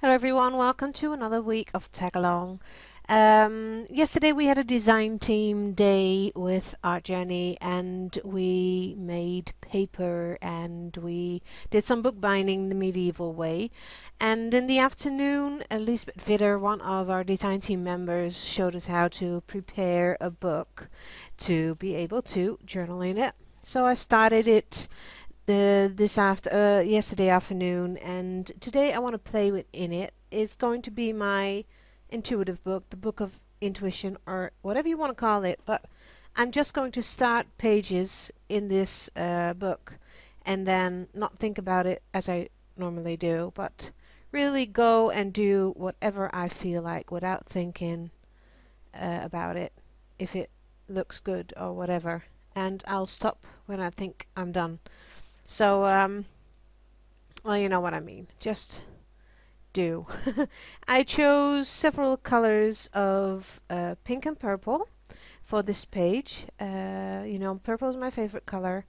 Hello everyone, welcome to another week of Tagalong. Yesterday we had a design team day with Art Journey and we made paper and we did some bookbinding the medieval way. And in the afternoon, Lisbeth Vidder, one of our design team members, showed us how to prepare a book to be able to journal in it. So I started it yesterday afternoon, and today I want to play with in it. It's going to be my intuitive book, the book of intuition, or whatever you want to call it. But I'm just going to start pages in this book, and then not think about it as I normally do, but really go and do whatever I feel like without thinking about it, if it looks good or whatever. And I'll stop when I think I'm done. So, well, you know what I mean. Just do. I chose several colors of pink and purple for this page. Purple is my favorite color.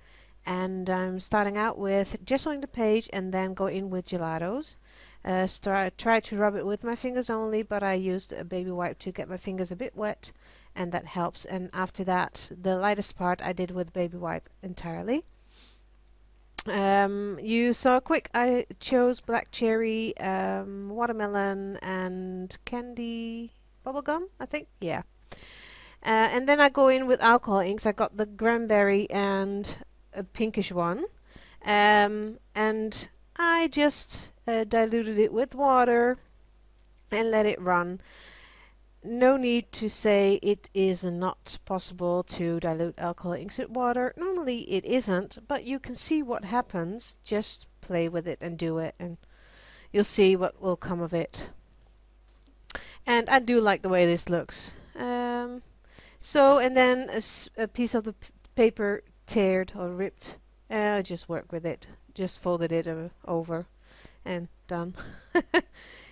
And I'm starting out with gessoing the page and then go in with gelatos. Try to rub it with my fingers only, but I used a baby wipe to get my fingers a bit wet, and that helps. And after that, the lightest part I did with baby wipe entirely. You saw quick, I chose black cherry, watermelon, and candy bubblegum, I think. Yeah. And then I go in with alcohol inks. I got the cranberry and a pinkish one. And I just diluted it with water and let it run. No need to say it is not possible to dilute alcohol inks with water. Normally it isn't, but you can see what happens. Just play with it and do it, and you'll see what will come of it. And I do like the way this looks. And then a piece of the paper teared or ripped. Just work with it. Just folded it over and done.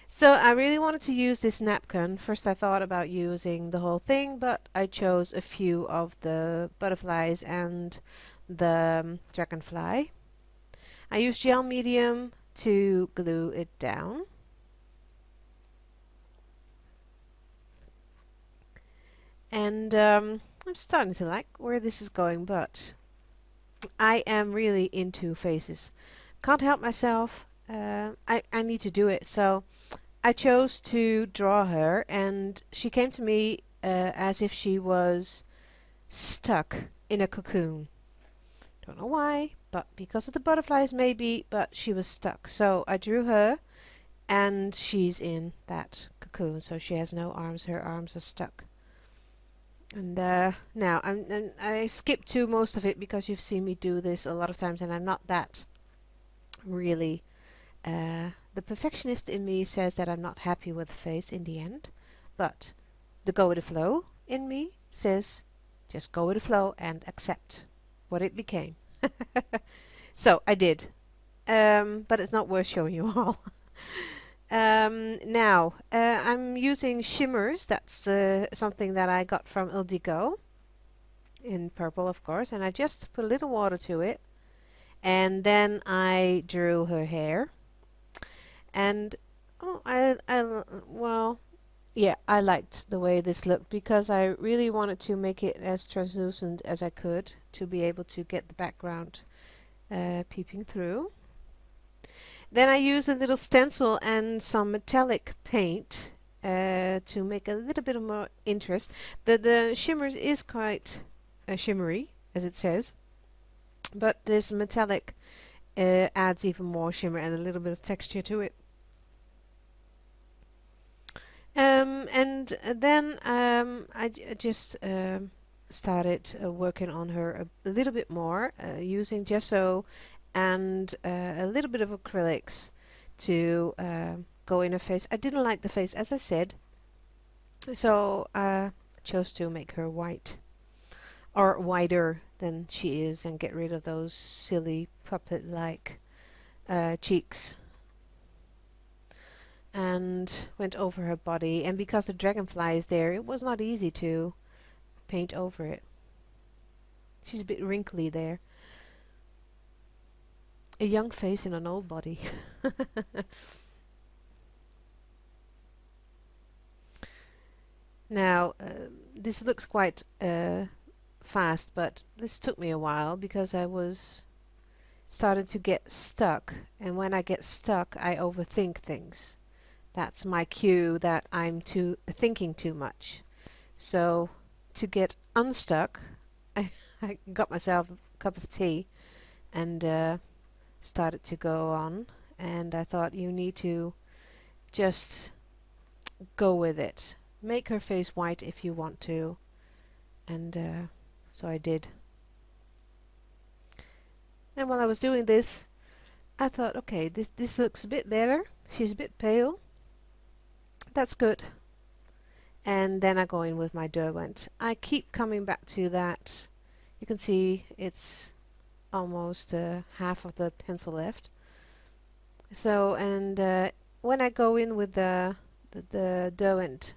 So I really wanted to use this napkin. First I thought about using the whole thing, but I chose a few of the butterflies and the dragonfly. I used gel medium to glue it down. And I'm starting to like where this is going, but I am really into faces. Can't help myself. I need to do it. So I chose to draw her, and she came to me as if she was stuck in a cocoon. Don't know why, but because of the butterflies maybe, but she was stuck. So I drew her, and she's in that cocoon, so she has no arms. Her arms are stuck. And now I skipped to most of it because you've seen me do this a lot of times, and I'm not that really the perfectionist in me says that I'm not happy with the face in the end, but the go with the flow in me says just go with the flow and accept what it became. So I did, but it's not worth showing you all. Now I'm using shimmers. That's something that I got from Ildigo in purple, of course, and I just put a little water to it, and then I drew her hair. And well, yeah, I liked the way this looked because I really wanted to make it as translucent as I could to be able to get the background peeping through. Then I used a little stencil and some metallic paint to make a little bit of more interest. The shimmers is quite shimmery, as it says, but this metallic adds even more shimmer and a little bit of texture to it. And then I just started working on her a little bit more using gesso and a little bit of acrylics to go in her face. I didn't like the face, as I said, so I chose to make her white or wider than she is and get rid of those silly puppet-like cheeks. And went over her body, and because the dragonfly is there, it was not easy to paint over it. She's a bit wrinkly there. A young face in an old body. Now, this looks quite fast, but this took me a while because I was started to get stuck, and when I get stuck, I overthink things. That's my cue that I'm too thinking too much. So to get unstuck, I, I got myself a cup of tea and started to go on. And I thought you need to just go with it. Make her face white if you want to. And so I did. And while I was doing this, I thought, okay, this looks a bit better. She's a bit pale. That's good. And then I go in with my Derwent. I keep coming back to that. You can see it's almost half of the pencil left. So, and when I go in with the Derwent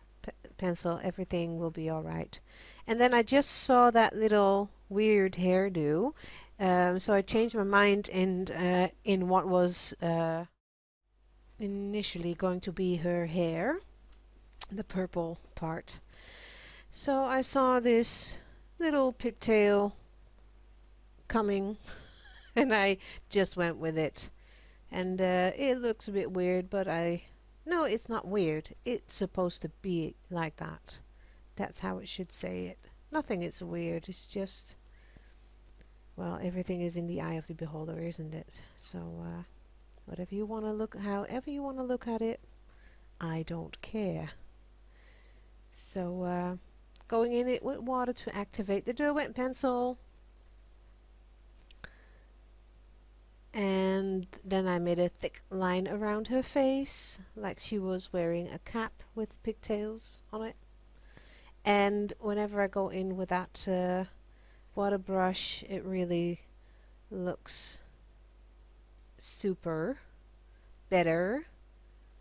pencil, everything will be all right. And then I just saw that little weird hairdo, so I changed my mind and in what was initially going to be her hair, the purple part. So I saw this little pigtail coming and I just went with it. And it looks a bit weird, but no, it's not weird. It's supposed to be like that. That's how it should say it. Nothing is weird. It's just, well, everything is in the eye of the beholder, isn't it? So whatever you want to look, however you want to look at it, I don't care. So going in it with water to activate the Derwent pencil. And then I made a thick line around her face, like she was wearing a cap with pigtails on it. And whenever I go in with that water brush, it really looks super, better,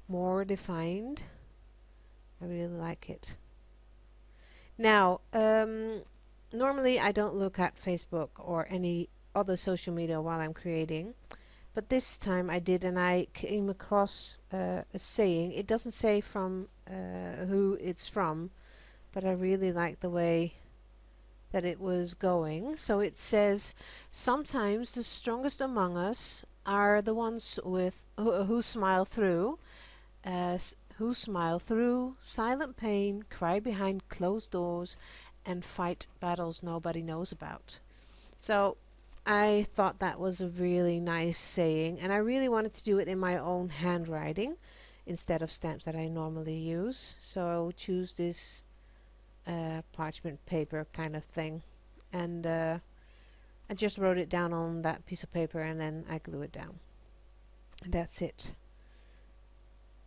more defined. I really like it. Now, normally I don't look at Facebook or any other social media while I'm creating, but this time I did, and I came across a saying. It doesn't say from who it's from, but I really like the way that it was going. So it says, sometimes the strongest among us are the ones who smile through, silent pain, cry behind closed doors, and fight battles nobody knows about. So I thought that was a really nice saying, and I really wanted to do it in my own handwriting instead of stamps that I normally use. So I would choose this parchment paper kind of thing, and I just wrote it down on that piece of paper and then I glue it down. And that's it.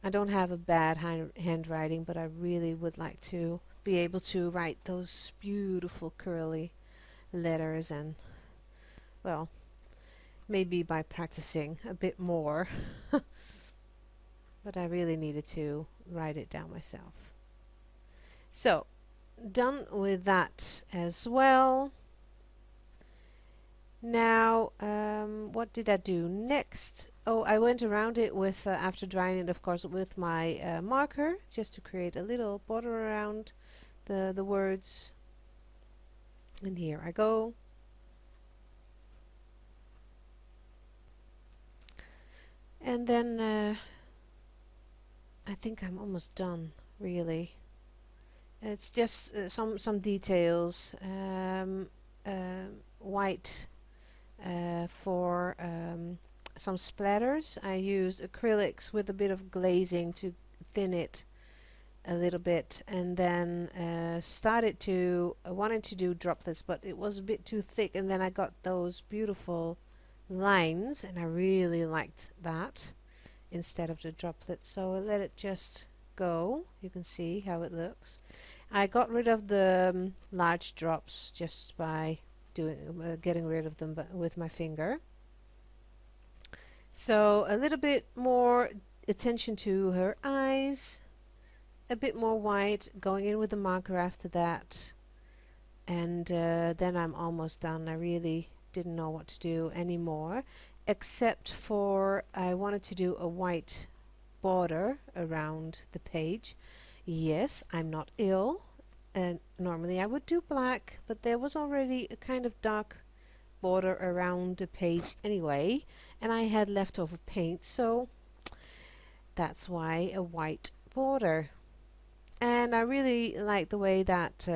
I don't have a bad handwriting, but I really would like to be able to write those beautiful curly letters, and well, maybe by practicing a bit more. But I really needed to write it down myself. So, done with that as well. Now, what did I do next? Oh, I went around it with, after drying it, of course, with my marker, just to create a little border around the words. And here I go. And then I think I'm almost done, really. It's just some details, white for some splatters. I use acrylics with a bit of glazing to thin it a little bit, and then I wanted to do droplets, but it was a bit too thick, and then I got those beautiful lines, and I really liked that instead of the droplets, so I let it just go. You can see how it looks. I got rid of the large drops just by getting rid of them with my finger. So a little bit more attention to her eyes, a bit more white, going in with the marker after that, and then I'm almost done. I really didn't know what to do anymore, except for I wanted to do a white border around the page. Yes, I'm not ill. And normally I would do black, but there was already a kind of dark border around the page anyway, and I had leftover paint, so that's why a white border. And I really like the way that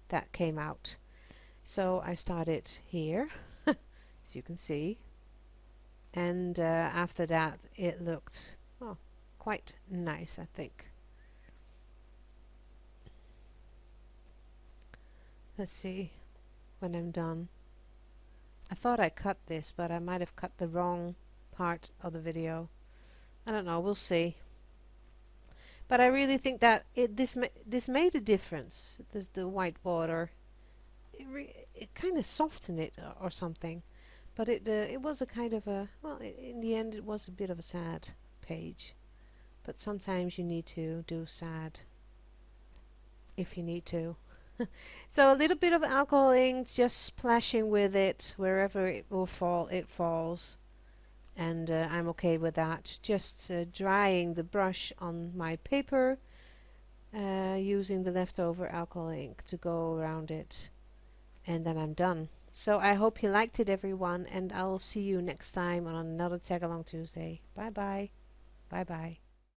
that came out. So I started here, as you can see, and after that it looked, well, quite nice, I think. Let's see when I'm done. I thought I cut this, but I might have cut the wrong part of the video. I don't know, we'll see. But I really think that this made a difference. This the white border. It kind of softened it or something. But it was a kind of a, well, in the end it was a bit of a sad page. But sometimes you need to do sad if you need to. So a little bit of alcohol ink, just splashing with it wherever it will fall, it falls. And I'm okay with that. Just drying the brush on my paper, using the leftover alcohol ink to go around it, and then I'm done. So I hope you liked it, everyone, and I'll see you next time on another Tagalong Tuesday. Bye bye. Bye bye.